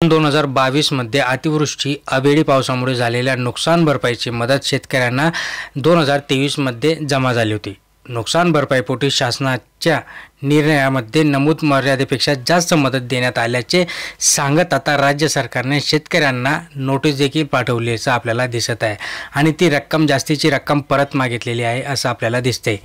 2022 मध्ये अतिवृष्टी अवेळी पावसामुळे झालेल्या नुकसान भरपाईची मदत शेतकऱ्यांना 2023 मध्ये जमा झाली होती। नुकसान भरपाईपोटी शासनाच्या निर्णयामध्ये नमूद मर्यादेपेक्षा जास्त मदत देण्यात आल्याचे सांगत आता राज्य सरकारने शेतकऱ्यांना नोटीस देखील पाठवली असं आपल्याला दिसत आहे आणि ती रक्कम जास्तीची रक्कम परत मागितलेली आहे असं आपल्याला दिसते।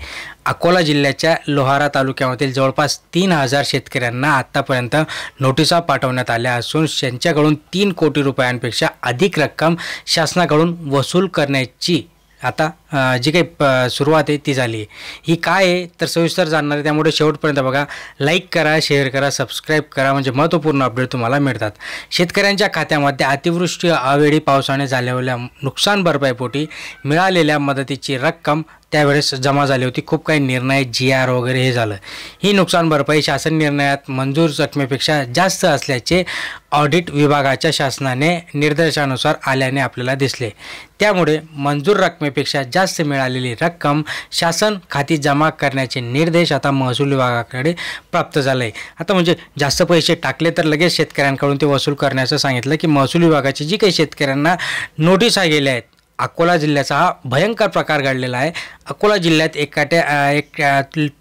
अकोला जिल्ह्याच्या लोहारा तालुक्यामधील जवळपास 3000 शेतकऱ्यांना आतापर्यंत नोटिसा पाठवण्यात आल्या असून त्यांच्याकडून 3 कोटी रुपयांपेक्षा अधिक रक्कम शासनाकडून वसूल करण्याची आता जी काही सुरुवात आहे ती झाली आहे। ही काय आहे तर सविस्तर जाणणार आहे, त्यामुळे शेवटपर्यंत बघा। लाईक करा, शेअर करा, सबस्क्राईब करा, म्हणजे महत्त्वपूर्ण अपडेट तुम्हाला मिळतात। शेतकऱ्यांच्या खात्यामध्ये अतिवृष्टी अवेळी पावसाने झालेल्या नुकसान भरपाईपोटी मिळालेल्या मदतीची रक्कम त्यावेळेस जमा झाली होती। खूप काही निर्णय GR वगैरे हे झालं। ही नुकसान भरपाई शासन निर्णयात मंजूर रकमेपेक्षा जास्त असल्याचे ऑडिट विभागाच्या शासनाने निर्देशानुसार आल्याने आपल्याला दिसले। त्यामुळे मंजूर रकमेपेक्षा जास्त मिळालेली रक्कम शासन खाती जमा करण्याचे निर्देश आता महसूल विभागाकडे प्राप्त झाले। आता म्हणजे जास्त पैसे टाकले तर लगेच शेतकऱ्यांकडून ते वसूल करण्याचं सांगितलं की महसूल विभागाची जी काही शेतकऱ्यांना नोटिसा गेल्या आहेत। अकोला जिल्ह्याचा हा भयंकर प्रकार घडलेला आहे। अकोला जिल्ह्यात एक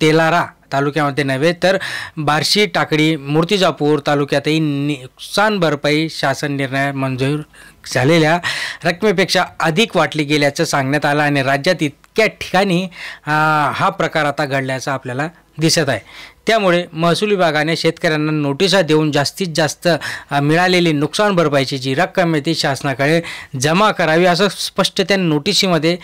तेलारा तालुक्यामध्ये नव्हे तर बार्शी, टाकळी, मूर्तिजापूर तालुक्यातही नुकसान भरपाई शासन निर्णय मंजूर झालेल्या रकमेपेक्षा अधिक वाटली गेल्याचं सांगण्यात आलं आणि राज्यात इतक्या ठिकाणी हा प्रकार आता घडल्याचं आपल्याला दिसत आहे। त्यामुळे महसूल विभागाने शेतकऱ्यांना नोटिसा देऊन जास्तीत जास्त मिळालेली नुकसान भरपाईची जी रक्कम आहे ती शासनाकडे जमा करावी असं स्पष्ट त्या नोटिसीमध्ये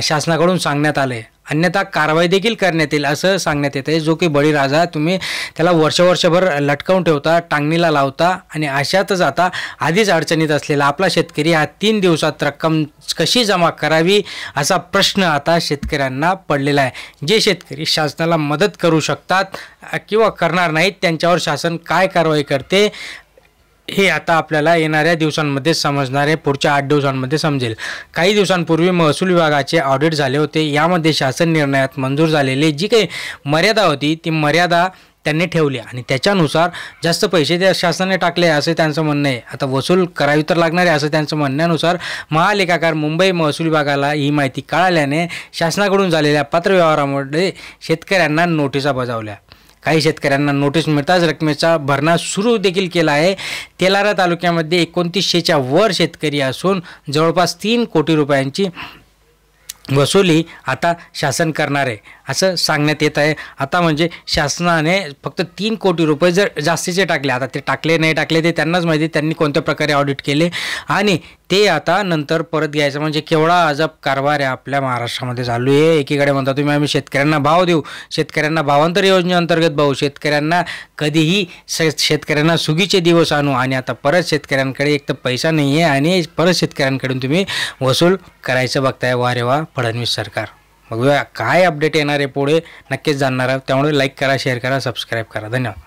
शासनाकडून सांगण्यात आलं आहे। अन्यथा कारवाई देखील करण्यात येईल असं सांगण्यात येते। जो की बळीराजा तुम्ही त्याला वर्षभर लटकावून ठेवता, टांगणीला लावता आणि अशातच आता आधीच अडचणीत असलेला आपला शेतकरी हा 3 दिवसात रक्कम कशी जमा करावी असा प्रश्न आता शेतकऱ्यांना पडलेला आहे। जे शेतकरी शासनाला मदत करू शकतात किंवा करणार नाहीत त्यांच्यावर शासन काय कारवाई करते हे आता आपल्याला येणाऱ्या दिवसांमध्ये समजणार आहे। पुढच्या 8 दिवसांमध्ये समजेल। काही दिवसांपूर्वी महसूल विभागाचे ऑडिट झाले होते। यामध्ये शासन निर्णयात मंजूर झालेली जी काही मर्यादा होती ती मर्यादा त्यांनी ठेवली आणि त्याच्यानुसार जास्त पैसे त्या शासनाने टाकले असे त्यांचं म्हणणं आहे। आता वसूल करावी तर लागणार आहे असं त्यांचं म्हणण्यानुसार महालेखाकार मुंबई महसूल विभागाला ही माहिती कळाल्याने शासनाकडून झालेल्या पत्रव्यवहारामध्ये शेतकऱ्यांना नोटिसा बजावल्या। काही शेतकऱ्यांना नोटीस मिळताच रकमेचा भरणा सुरू देखील केला आहे। तेलारा तालुक्यामध्ये 2900च्या वर शेतकरी असून जवळपास 3 कोटी रुपयांची वसुली आता शासन करणार आहे असं सांगण्यात येत आहे। आता म्हणजे शासनाने फक्त 3 कोटी रुपये जर जास्तीचे टाकले, आता ते टाकले नाही टाकले ते त्यांनाच माहिती, त्यांनी कोणत्या प्रकारे ऑडिट केले आणि ते आता नंतर परत घ्यायचं, म्हणजे केवढा अजब कारभार आहे आपल्या महाराष्ट्रामध्ये चालू आहे। एकीकडे म्हणता तुम्ही आम्ही शेतकऱ्यांना भाव देऊ, शेतकऱ्यांना भावांतर योजनेअंतर्गत भाऊ, शेतकऱ्यांना कधीही शेतकऱ्यांना सुगीचे दिवस आणू आणि आता परत शेतकऱ्यांकडे एक तर पैसा नाही आहे आणि परत शेतकऱ्यांकडून तुम्ही वसूल करायचं बघताय। वा रे वा फडणवीस सरकार। बघूया काय अपडेट येणार आहे पुढे, नक्कीच जाणणार आहोत। त्यामुळे लाईक करा, शेअर करा, सबस्क्राईब करा। धन्यवाद।